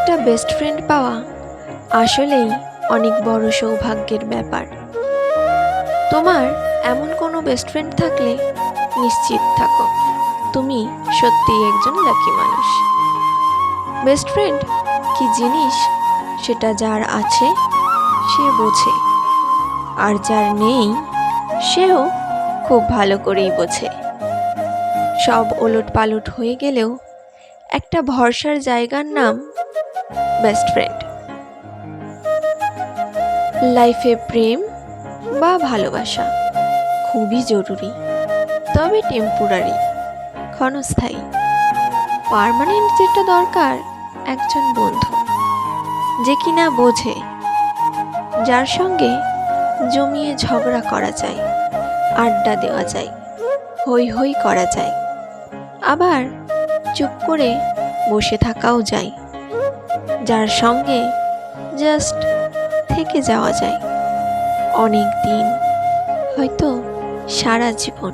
একটা best friend পাওয়া আসলেই অনেক বড় সৌভাগ্যের ব্যাপার। তোমার এমন কোনো বেস্ট ফ্রেন্ড থাকলে নিশ্চিত থাকো, তুমি সত্যিই একজন লাকি মানুষ। বেস্ট ফ্রেন্ড কি জিনিস সেটা যার আছে সে বোঝে, আর যার নেই সেও খুব ভালো করেই বোঝে। সব ওলট পালট হয়ে গেলেও একটা ভরসার জায়গার নাম বেস্ট ফ্রেন্ড। লাইফে প্রেম বা ভালোবাসা খুবই জরুরি, তবে টেম্পোরারি, ক্ষণস্থায়ী। পার্মানেন্ট যেটা দরকার একজন বন্ধু, যে কিনা বোঝে, যার সঙ্গে জমিয়ে ঝগড়া করা যায়, আড্ডা দেওয়া যায়, হই হই করা যায়, আবার চুপ করে বসে থাকাও যায়, যার সঙ্গে জাস্ট থেকে যাওয়া যায় অনেক দিন, হয়তো সারা জীবন।